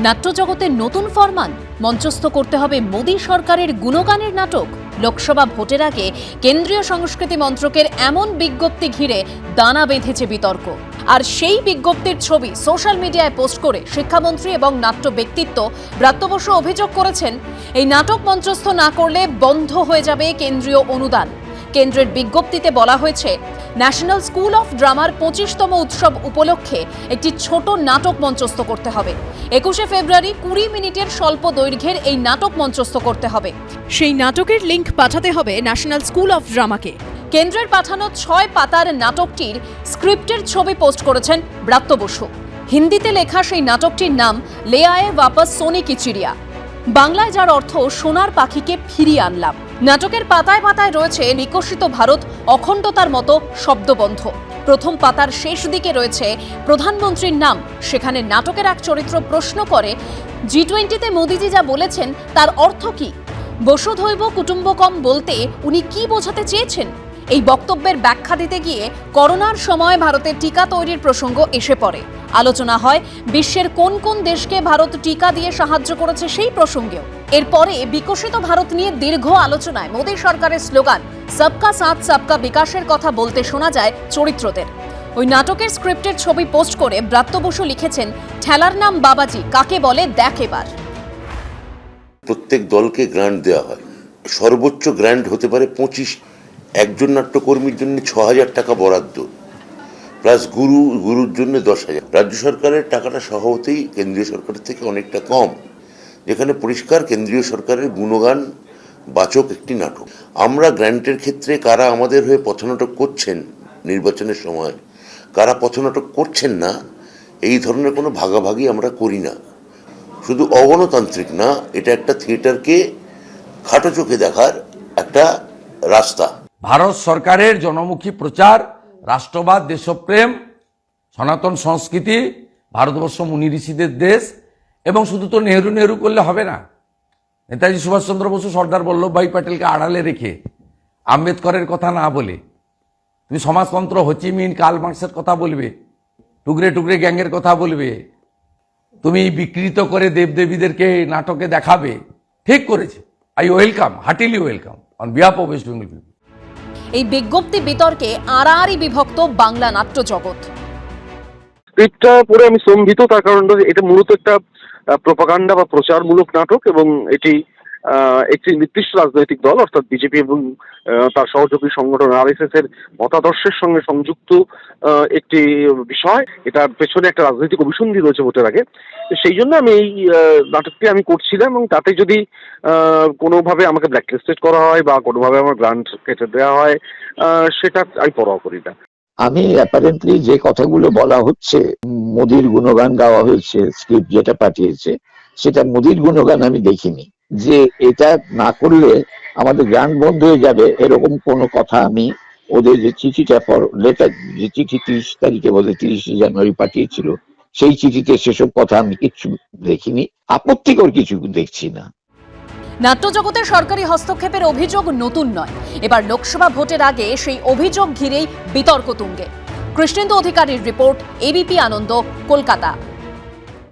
নাট্যজগতের নতুন ফরমান মঞ্চস্থ করতে হবে মোদী সরকারের গুণগানের নাটক। লোকসভা ভোটের আগে কেন্দ্রীয় সংস্কৃতি মন্ত্রকের এমন বিজ্ঞপ্তি ঘিরে দানা বেঁধেছে বিতর্ক। আর সেই বিজ্ঞপ্তির ছবি সোশ্যাল মিডিয়ায় পোস্ট করে শিক্ষামন্ত্রী এবং নাট্য ব্যক্তিত্ব ব্রাত্য বসু অভিযোগ করেছেন, এই নাটক মঞ্চস্থ না করলে বন্ধ হয়ে যাবে কেন্দ্রীয় অনুদান। কেন্দ্রের বিজ্ঞপ্তিতে বলা হয়েছে, ন্যাশনাল স্কুল অফ ড্রামার 25তম উৎসব উপলক্ষে একটি ছোট নাটক মঞ্চস্থ করতে হবে। 21শে ফেব্রুয়ারি 20 মিনিটের স্বল্প দৈর্ঘ্যের এই নাটক মঞ্চস্থ করতে হবে। সেই নাটকের লিঙ্ক পাঠাতে হবে ন্যাশনাল স্কুল অফ ড্রামাকে। কেন্দ্রের পাঠানো 6 পাতার নাটকটির স্ক্রিপ্টের ছবি পোস্ট করেছেন ব্রাত্য বসু। হিন্দিতে লেখা সেই নাটকটির নাম লে আয়ে ওয়াপস সোনে কি চিড়িয়া, বাংলায় যার অর্থ সোনার পাখিকে ফিরিয়ে আনলাম। নাটকের পাতায় পাতায় রয়েছে বিকশিত ভারত অখণ্ডতার মতো শব্দবন্ধ। প্রথম পাতার শেষ দিকে রয়েছে প্রধানমন্ত্রীর নাম। সেখানে নাটকের এক চরিত্র প্রশ্ন করে, G20-তে মোদিজি যা বলেছেন তার অর্থ কি? বসুধৈব কুটুম্বকম বলতে উনি কি বোঝাতে চেয়েছেন? এই বক্তব্যের ব্যাখ্যা দিতে গিয়ে করোনার সময় ভারতের টিকা তৈরির প্রসঙ্গ এসে পড়ে। আলোচনা হয় বিশ্বের কোন কোন দেশকে ভারত টিকা দিয়ে সাহায্য করেছে সেই প্রসঙ্গেও। এরপরে বিকশিত ভারত নিয়ে দীর্ঘ আলোচনায় মোদী সরকারের স্লোগান সবকা সাথ সবকা বিকাশের কথা বলতে শোনা যায় চরিত্রদের। ওই নাটকের স্ক্রিপ্টের ছবি পোস্ট করে ব্রাত্য বসু লিখেছেন, ঠেলার নাম বাবাজি কাকে বলে দেখ এবার। প্রত্যেক দলকে গ্রান্ট দেওয়া হয়, সর্বোচ্চ গ্রান্ট হতে পারে 25। একজন নাট্যকর্মীর জন্য 6,000 টাকা বরাদ্দ, প্লাস গুরুর জন্য 10,000। রাজ্য সরকারের টাকাটা স্বভাবতই কেন্দ্রীয় সরকারের থেকে অনেকটা কম, যেখানে পরিষ্কার কেন্দ্রীয় সরকারের গুণগান বাচক একটি নাটক। আমরা গ্র্যান্টের ক্ষেত্রে কারা আমাদের হয়ে পথনাটক করছেন নির্বাচনের সময়, কারা পথনাটক করছেন না, এই ধরনের কোনো ভাগাভাগি আমরা করি না। শুধু অগণতান্ত্রিক না, এটা একটা থিয়েটারকে খাটো চোখে দেখার একটা রাস্তা। ভারত সরকারের জনমুখী প্রচার, রাষ্ট্রবাদ, দেশপ্রেম, সনাতন সংস্কৃতি, ভারতবর্ষ মুনি ঋষিদের দেশ। এবং শুধু তো নেহরু নেহরু করলে হবে না। নেতাজি সুভাষচন্দ্র বসু, সর্দার বল্লভভাই প্যাটেলকে আড়ালে রেখে আম্বেদকরের কথা না বলে তুমি সমাজতন্ত্র, হোচিমিন, কার্ল মার্কসের কথা বলবে, টুকরে টুকরে গ্যাংয়ের কথা বলবে, তুমি বিকৃত করে দেবদেবীদেরকে নাটকে দেখাবে, ঠিক করেছে। I welcome, heartily welcome on behalf of West Bengal people. এই বিজ্ঞপ্তি বিতর্কে আড়াআড়ি বিভক্ত বাংলা নাট্য জগৎ। স্ক্রিপ্টটা পড়ে আমি স্তম্ভিত, তার কারণ এটা মূলত একটা প্রোপাগান্ডা বা প্রচারমূলক নাটক, এবং এটি একটি নির্দিষ্ট রাজনৈতিক দল অর্থাৎ বিজেপি এবং তার সহযোগী সংগঠন RSS এর মতাদর্শের সঙ্গে সংযুক্ত একটি বিষয়। এটার পেছনে একটা রাজনৈতিক অভিসন্ধি রয়েছে ভোটের আগে। সেই জন্য আমি এই নাটকটি আমি করছিলাম, এবং তাতে যদি কোনোভাবে আমাকে ব্ল্যাকলিস্টেড করা হয় বা কোনোভাবে আমার গ্রান্ট কেটে দেওয়া হয়, সেটা আমি পরোয়া করি না। আমি অ্যাপারেন্টলি যে কথাগুলো বলা হচ্ছে, মোদির গুণগান গাওয়া হয়েছে, স্ক্রিপ্ট যেটা পাঠিয়েছে সেটা মোদির গুণগান আমি দেখিনি। যে এটা না করলে আমাদের গ্রান্ট বন্ধ হয়ে যাবে এরকম কোনো কথা আমি ওদের যে চিঠিটা লেটার, যে চিঠি 30 তারিখে বলে 30শে জানুয়ারি পাঠিয়েছিল, সেই চিঠিতে সেসব কথা আমি কিছু দেখিনি। আপত্তিকর কিছু দেখছি না। নাট্যজগতের সরকারি হস্তক্ষেপের অভিযোগ নতুন নয়। এবার লোকসভা ভোটের আগে সেই অভিযোগ ঘিরেই বিতর্ক তুঙ্গে। কৃষ্ণেন্দু অধিকারীর রিপোর্ট, ABP আনন্দ, কলকাতা।